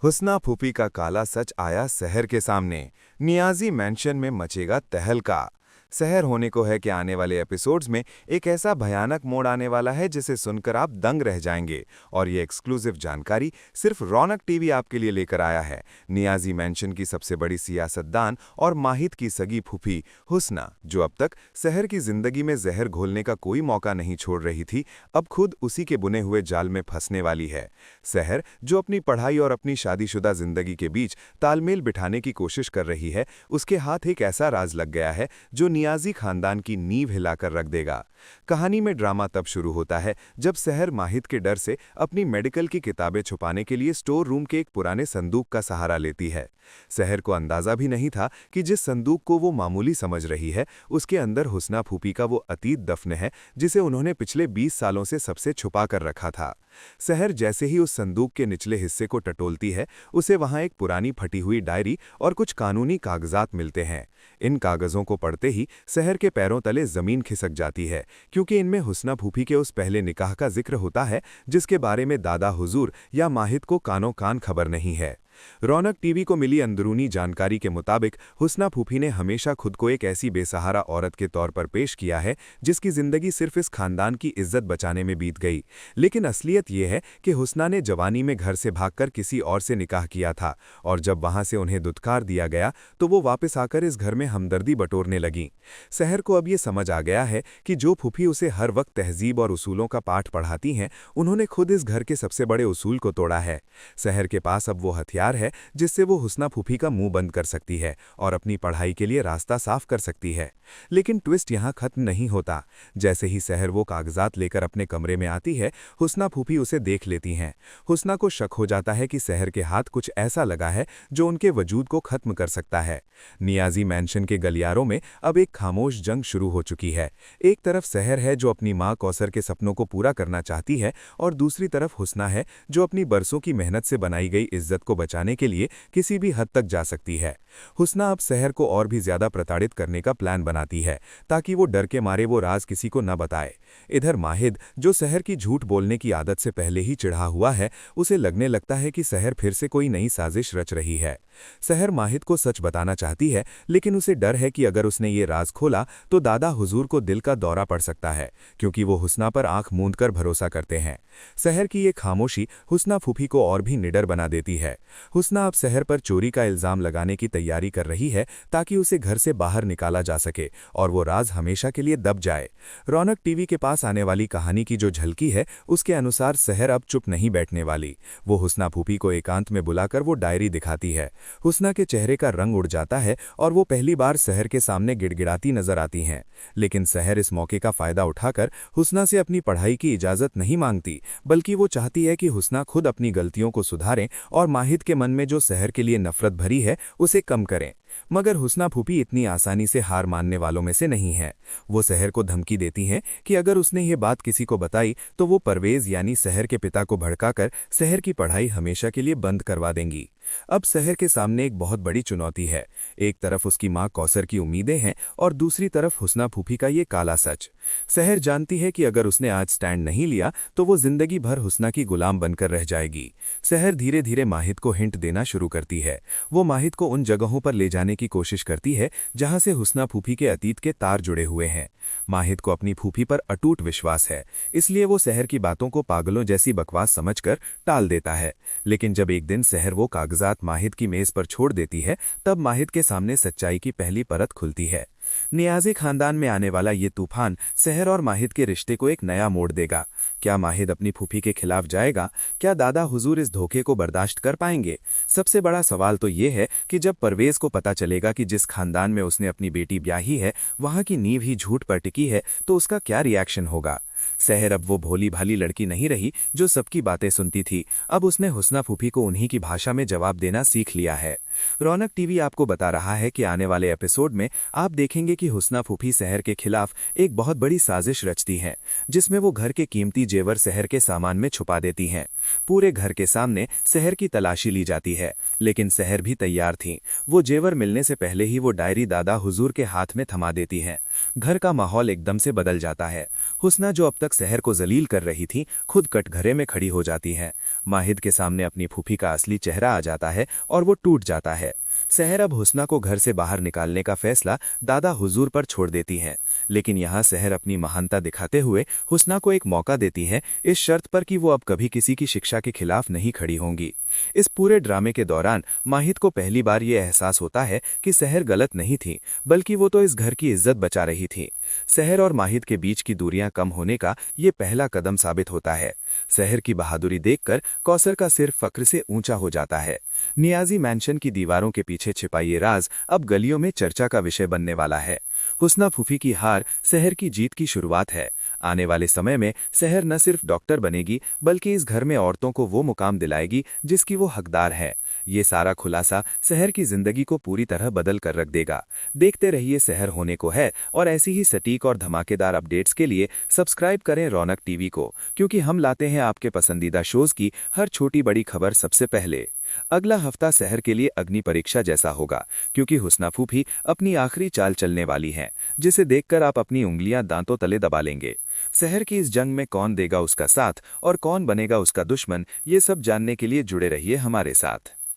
हुस्ना फूफी का काला सच आया शहर के सामने। नियाजी मैंशन में मचेगा तहलका। शहर होने को है कि आने वाले एपिसोड्स में एक ऐसा भयानक मोड़ आने वाला है जिसे सुनकर आप दंग रह जाएंगे। और ये एक्सक्लूसिव जानकारी सिर्फ रौनक टीवी आपके लिए लेकर आया है। नियाजी मैंशन की सबसे बड़ी सियासतदान और माहिद की सगी फूफी हुस्ना, जो अब तक शहर की जिंदगी में जहर घोलने का कोई मौका नहीं छोड़ रही थी, अब खुद उसी के बुने हुए जाल में फंसने वाली है। शहर, जो अपनी पढ़ाई और अपनी शादीशुदा जिंदगी के बीच तालमेल बिठाने की कोशिश कर रही है, उसके हाथ एक ऐसा राज लग गया है जो नियाजी खानदान की नींव हिलाकर रख देगा। कहानी में ड्रामा तब शुरू होता है जब शहर माहिद के डर से अपनी मेडिकल की किताबें छुपाने के लिए स्टोर रूम के एक पुराने संदूक का सहारा लेती है। शहर को अंदाजा भी नहीं था कि जिस संदूक को वो मामूली समझ रही है, उसके अंदर हुस्ना फूफी का वो अतीत दफन है जिसे उन्होंने पिछले 20 सालों से सबसे छुपा कर रखा था। शहर जैसे ही उस संदूक के निचले हिस्से को टटोलती है, उसे वहां एक पुरानी फटी हुई डायरी और कुछ कानूनी कागजात मिलते हैं। इन कागजों को पढ़ते ही शहर के पैरों तले जमीन खिसक जाती है, क्योंकि इनमें हुस्ना फूफी के उस पहले निकाह का जिक्र होता है जिसके बारे में दादा हुजूर या माहिद को कानों कान खबर नहीं है। रौनक टीवी को मिली अंदरूनी जानकारी के मुताबिक हुस्ना फूफी ने हमेशा खुद को एक ऐसी बेसहारा औरत के तौर पर पेश किया है जिसकी जिंदगी सिर्फ इस खानदान की इज्जत बचाने में बीत गई। लेकिन असलियत यह है कि हुस्ना ने जवानी में घर से भागकर किसी और से निकाह किया था, और जब वहां से उन्हें दुत्कार दिया गया तो वो वापस आकर इस घर में हमदर्दी बटोरने लगी। शहर को अब ये समझ आ गया है कि जो फूफी उसे हर वक्त तहजीब और उसूलों का पाठ पढ़ाती हैं, उन्होंने खुद इस घर के सबसे बड़े उसूल को तोड़ा है। शहर के पास अब वो हथियार है जिससे वो हुस्ना फूफी का मुंह बंद कर सकती है और अपनी पढ़ाई के लिए रास्ता साफ कर सकती है। लेकिन ट्विस्ट यहां खत्म नहीं होता। जैसे ही शहर वो कागजात लेकर अपने कमरे में आती है, हुस्ना फूफी उसे देख लेती हैं। हुस्ना को शक हो जाता है कि शहर के हाथ कुछ ऐसा लगा है जो उनके वजूद को खत्म कर सकता है। नियाजी मैंशन के गलियारों में अब एक खामोश जंग शुरू हो चुकी है। एक तरफ शहर है जो अपनी मां कौसर के सपनों को पूरा करना चाहती है, और दूसरी तरफ हुस्ना है जो अपनी बरसों की मेहनत से बनाई गई इज्जत को बचाने के लिए किसी भी हद तक जा सकती है। हुस्ना अब शहर को और भी ज्यादा प्रताड़ित करने का प्लान बनाती है ताकि वो डर के मारे वो राज किसी को न बताए। इधर माहिद, जो शहर की झूठ बोलने की आदत से पहले ही चिढ़ा हुआ है, उसे लगने लगता है कि शहर फिर से कोई नई साजिश रच रही है। शहर माहिद को सच बताना चाहती है, लेकिन उसे डर है कि अगर उसने ये राज खोला तो दादा हुजूर को दिल का दौरा पड़ सकता है, क्योंकि वो हुस्ना पर आंख मूंद कर भरोसा करते हैं। शहर की ये खामोशी हुस्ना फूफी को और भी निडर बना देती है। हुस्ना अब शहर पर चोरी का इल्जाम लगाने की तैयारी कर रही है ताकि उसे घर से बाहर निकाला जा सके और वो राज हमेशा के लिए दब जाए। रौनक टीवी के पास आने वाली कहानी की जो झलकी है, उसके अनुसार शहर अब चुप नहीं बैठने वाली। वो हुस्ना फूफी को एकांत में बुलाकर वो डायरी दिखाती है। हुस्ना के चेहरे का रंग उड़ जाता है और वो पहली बार शहर के सामने गिड़गिड़ाती नजर आती हैं। लेकिन शहर इस मौके का फायदा उठाकर हुस्ना से अपनी पढ़ाई की इजाजत नहीं मांगती, बल्कि वो चाहती है कि हुस्ना खुद अपनी गलतियों को सुधारें और माहिद के मन में जो शहर के लिए नफरत भरी है उसे कम करें। मगर हुस्ना फूफी इतनी आसानी से हार मानने वालों में से नहीं है। वो शहर को धमकी देती हैं कि अगर उसने ये बात किसी को बताई तो वो परवेज यानी शहर के पिता को भड़काकर शहर की पढ़ाई हमेशा के लिए बंद करवा देंगी। अब शहर के सामने एक बहुत बड़ी चुनौती है। एक तरफ उसकी मां कौसर की उम्मीदें हैं और दूसरी तरफ हुस्ना फूफी का ये काला सच। शहर जानती है कि अगर उसने आज स्टैंड नहीं लिया तो वो जिंदगी भर हुस्ना की गुलाम बनकर रह जाएगी। शहर धीरे धीरे माहिद को हिंट देना शुरू करती है। वो माहिद को उन जगहों पर ले जाने की कोशिश करती है जहां से हुस्ना फूफी के अतीत के तार जुड़े हुए हैं। माहिद को अपनी फूफी पर अटूट विश्वास है, इसलिए वो शहर की बातों को पागलों जैसी बकवास समझकर टाल देता है। लेकिन जब एक दिन शहर वो कागजात माहिद की मेज पर छोड़ देती है, तब माहिद के सामने सच्चाई की पहली परत खुलती है। नियाजी खानदान में आने वाला ये तूफान शहर और माहिद के रिश्ते को एक नया मोड़ देगा। क्या माहिद अपनी फूफी के खिलाफ जाएगा? क्या दादा हुजूर इस धोखे को बर्दाश्त कर पाएंगे? सबसे बड़ा सवाल तो ये है कि जब परवेज को पता चलेगा कि जिस खानदान में उसने अपनी बेटी ब्याही है वहां की नींव ही झूठ पर टिकी है, तो उसका क्या रिएक्शन होगा। शहर अब वो भोली भाली लड़की नहीं रही जो सबकी बातें सुनती थी। अब उसने हुस्ना फूफी को उन्हीं की भाषा में जवाब देना सीख लिया है। रौनक टीवी आपको बता रहा है कि आने वाले एपिसोड में आप देखेंगे कि हुस्ना फूफी शहर के खिलाफ एक बहुत बड़ी साजिश रचती हैं, जिसमें वो घर के कीमती जेवर शहर के सामान में छुपा देती हैं। पूरे घर के सामने शहर की तलाशी ली जाती है, लेकिन शहर भी तैयार थी। वो जेवर मिलने से पहले ही वो डायरी दादा हुजूर के हाथ में थमा देती हैं। घर का माहौल एकदम से बदल जाता है। हुस्ना, जो जो अब तक शहर को जलील कर रही थीं, खुद कटघरे में खड़ी हो जाती हैं। माहिद के सामने अपनी फूफी का असली चेहरा आ जाता है और वो टूट जाता है। शहर अब हुस्ना को घर से बाहर निकालने का फैसला दादा हुजूर पर छोड़ देती हैं, लेकिन यहाँ शहर अपनी महानता दिखाते हुए हुस्ना को एक मौका देती है, इस शर्त पर कि वो अब कभी किसी की शिक्षा के खिलाफ नहीं खड़ी होंगी। इस पूरे ड्रामे के दौरान माहिद को पहली बार ये एहसास होता है कि शहर गलत नहीं थी, बल्कि वो तो इस घर की इज्जत बचा रही थी। शहर और माहिद के बीच की दूरियां कम होने का ये पहला कदम साबित होता है। शहर की बहादुरी देखकर कौसर का सिर फक्र से ऊंचा हो जाता है। नियाजी मैंशन की दीवारों के पीछे छिपा ये राज अब गलियों में चर्चा का विषय बनने वाला है। हुस्ना फूफी की हार शहर की जीत की शुरुआत है। आने वाले समय में शहर न सिर्फ डॉक्टर बनेगी, बल्कि इस घर में औरतों को वो मुकाम दिलाएगी जिसकी वो हकदार है। ये सारा खुलासा शहर की जिंदगी को पूरी तरह बदल कर रख देगा। देखते रहिए शहर होने को है, और ऐसी ही सटीक और धमाकेदार अपडेट्स के लिए सब्सक्राइब करें रौनक टीवी को, क्योंकि हम लाते हैं आपके पसंदीदा शोज की हर छोटी बड़ी खबर सबसे पहले। अगला हफ्ता शहर के लिए अग्नि परीक्षा जैसा होगा, क्योंकि हुस्ना फूफी अपनी आखिरी चाल चलने वाली हैं, जिसे देखकर आप अपनी उंगलियां दांतों तले दबा लेंगे। शहर की इस जंग में कौन देगा उसका साथ और कौन बनेगा उसका दुश्मन, ये सब जानने के लिए जुड़े रहिए हमारे साथ।